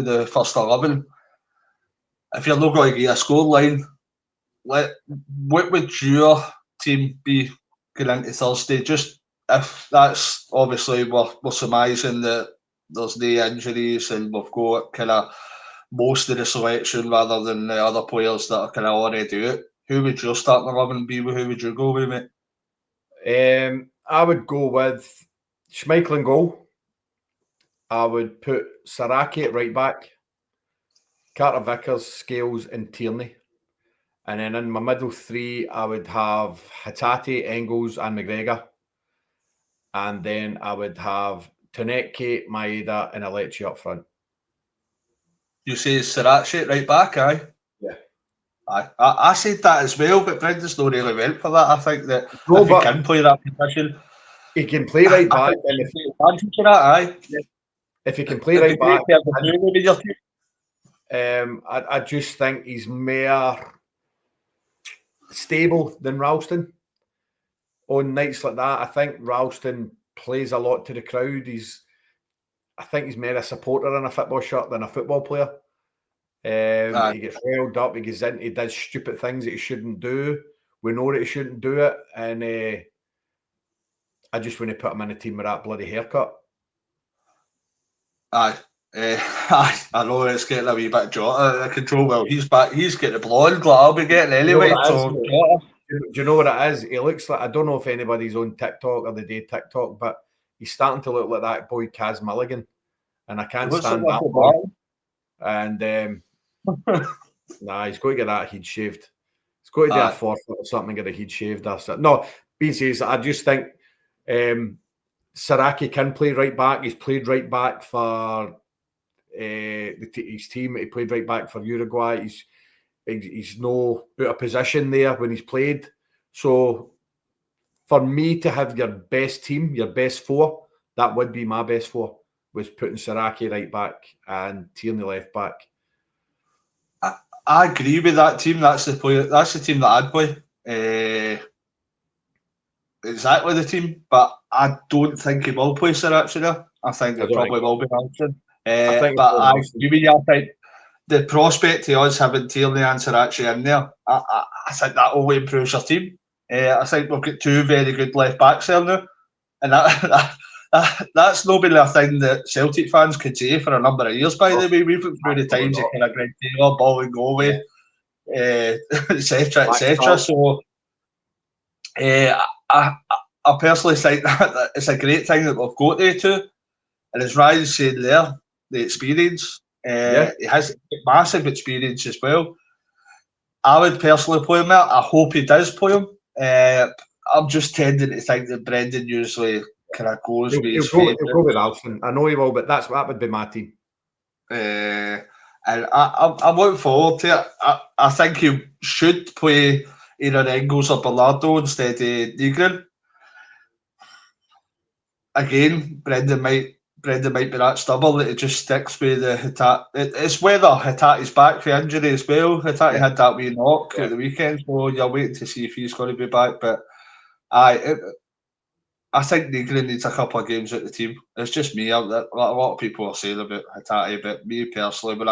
S2: the first 11. If you're not going to get a scoreline, what would your team be going into Thursday? Just if that's obviously we're surmising that there's no injuries and we've got kind of most of the selection rather than the other players that are kind of already out. Who would your starting 11 be? Who would you go with, mate?
S3: I would go with Schmeichel in goal. I would put Saraki at right back, Carter Vickers, Scales and Tierney. And then in my middle 3, I would have Hatate, Engels and McGregor. And then I would have Tonecki, Maeda and Alecci up front. You
S2: say Sriracha at right back, aye?
S3: Yeah.
S2: I said that as well, but Brendan's not really went for that. I think that if he can play that position,
S3: he can play right back. If he can play right back, I just think he's more stable than Ralston. On nights like that, I think Ralston plays a lot to the crowd. I think he's more a supporter in a football shirt than a football player. He gets riled up, he gets in, he does stupid things that he shouldn't do. We know that he shouldn't do it, and I just want to put him in a team with that bloody haircut.
S2: I know it's getting a wee bit Jota out of control. Well, he's back. He's getting the blonde, like I'll be getting anyway.
S3: Do you know what it is? He looks like, I don't know if anybody's on TikTok or the day TikTok, but he's starting to look like that boy Kaz Milligan, and I can't stand that boy. And he's got to get that head shaved. He's got to do a forfeit or something, get a head shaved. That's it. No, being serious, I just think Saraki can play right back. He's played right back for his team. He played right back for Uruguay. He's no out of position there when he's played. So for me to have your best team, your best 4, that would be my best 4, was putting Saraki right back and Tierney left back.
S2: I agree with that team. That's the team that I'd play. Exactly the team, but I don't think he will play Sriracha there. I think it probably will be Ralston. But I agree with you. I think the prospect of us having Tierney and Sriracha in there, I think that only improves our team. I think we've got 2 very good left backs there now, and that's not been a thing that Celtic fans could say for a number of years. By the way, we've went through the times of kind of Greg Taylor, ball and go away, etc., etc. So, I personally think that it's a great thing that we've got there too, and as Ryan said there, the experience. He has massive experience as well. I would personally play him out. I hope he does play him. I'm just tending to think that Brendan usually kind of goes with his favourite.
S3: He'll go with Alfred. I know he will, but that would be my team.
S2: And I'm looking forward to it. I think he should play either Engels or Bernardo instead of Nygren. Again, Brendan might be that stubborn that he just sticks with the Hatate. It's whether Hatate's back for injury as well. Hatate had that wee knock at the weekend, so you're waiting to see if he's going to be back. But I think Negrin needs a couple of games at the team. It's just me. A lot of people are saying about Hatate, but me personally, when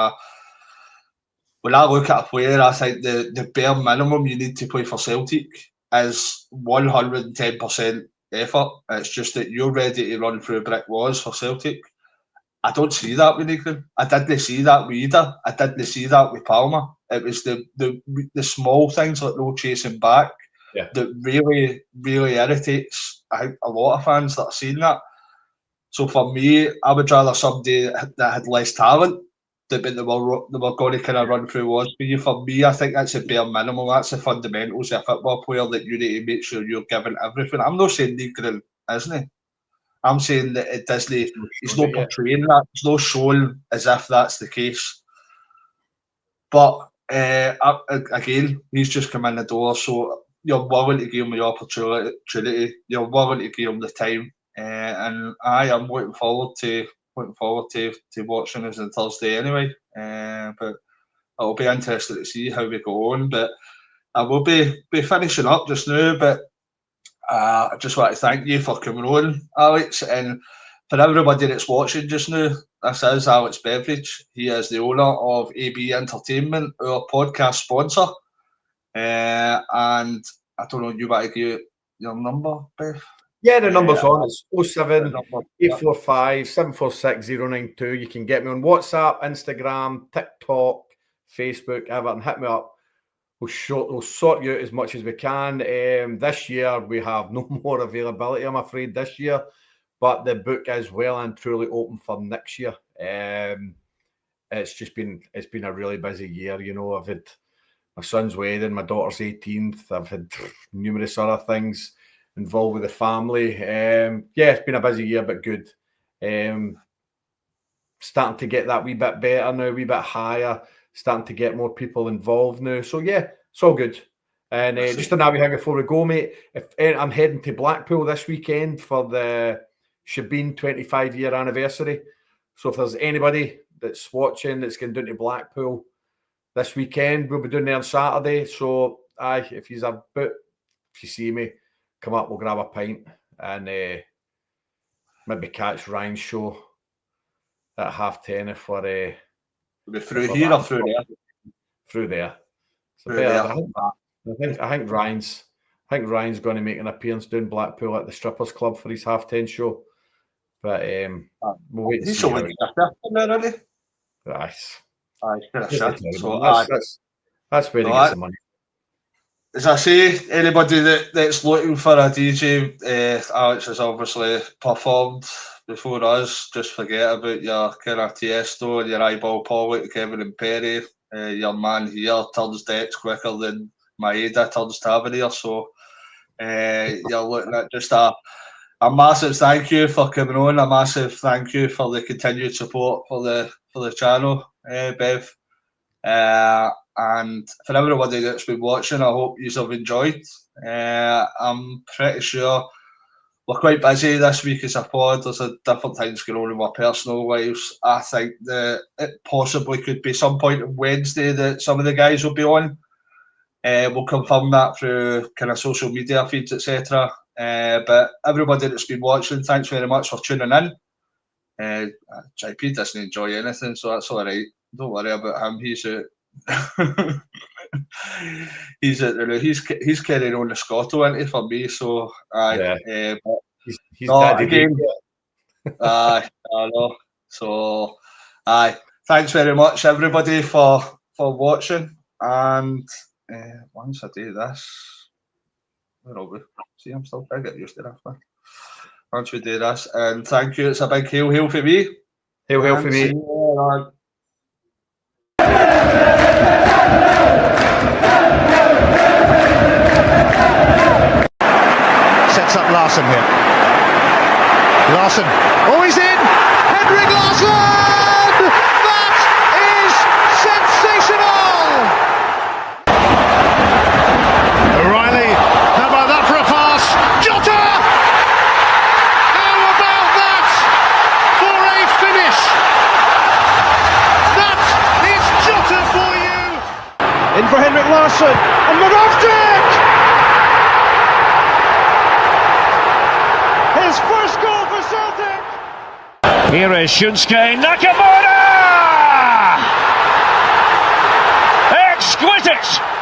S2: I look at a player, I think the bare minimum you need to play for Celtic is 110% effort. It's just that you're ready to run through brick walls for Celtic. I don't see that with Negrin. I didn't see that with Ida. I didn't see that with Palmer. It was the small things like no chasing back that really, really irritates, I think, a lot of fans that are seeing that. So for me, I would rather somebody that had less talent, but they were going to kind of run through walls for you. For me, I think that's a bare minimum. That's the fundamentals of a football player, that you need to make sure you're giving everything. I'm not saying Negrin isn't he? I'm saying that it doesn't. He's not portraying that. He's not showing as if that's the case. But again, he's just come in the door, so you're willing to give him the opportunity. You're willing to give him the time, and I am looking forward to watching us on Thursday anyway. But it'll be interesting to see how we go on. But I will be finishing up just now, but. I just want to thank you for coming on, Alex, and for everybody that's watching just now. This is Alex Beveridge. He is the owner of AB Entertainment, our podcast sponsor. And I don't know, you want to give your number, Bev?
S3: Yeah, the number's on. It's 07 845 746 092. You can get me on WhatsApp, Instagram, TikTok, Facebook, everything. Hit me up. We'll sort you out as much as we can. This year, we have no more availability, I'm afraid, this year. But the book is well and truly open for next year. It's been a really busy year. You know, I've had my son's wedding, my daughter's 18th. I've had numerous other things involved with the family. It's been a busy year, but good. Starting to get that wee bit better now, a wee bit higher. Starting to get more people involved now. So, yeah, it's all good. And just another thing before we go, mate, I'm heading to Blackpool this weekend for the Shabeen 25-year anniversary. So if there's anybody that's watching that's going down to Blackpool this weekend, we'll be doing there on Saturday. So, if you see me, come up, we'll grab a pint and maybe catch Ryan's show at 10:30 for...
S2: through here or through there?
S3: Through there. I think Ryan's going to make an appearance down Blackpool at the Strippers Club for his 10:30 show. But we'll wait to see. That's where he gets the money.
S2: As I say, anybody that's looking for a DJ, Alex has obviously performed before us. Just forget about your kind of Tiesto and your Eyeball Pollock, Kevin and Perry. Your man here turns decks quicker than Maeda turns Tavernier. So you're looking at just a massive thank you for coming on. A massive thank you for the continued support for the channel, Bev. And for everybody that's been watching, I hope you have enjoyed. I'm pretty sure we're quite busy this week as a pod. There's different things going on in my personal lives. I think that it possibly could be some point on Wednesday that some of the guys will be on. We'll confirm that through kind of social media feeds, etc. But everybody that's been watching, thanks very much for tuning in. JP doesn't enjoy anything, so that's all right. Don't worry about him. He's he's carrying on the Scotto into for me. So
S3: he's daddy
S2: again. I know. So thanks very much everybody for watching. And once I do this, where are we? See, I'm still trying to get used to that. Man. Once we do this, and thank you. It's a big hail for me.
S3: Hail for me.
S1: Sets up Larsson here. Larsson. Oh, he's in! Henrik Larsson! That is sensational! O'Reilly. How about that for a pass? Jota! How about that for a finish? That is Jota for you! In for Henrik Larsson. And Moravcik! Here is Shunsuke Nakamura! Exquisite!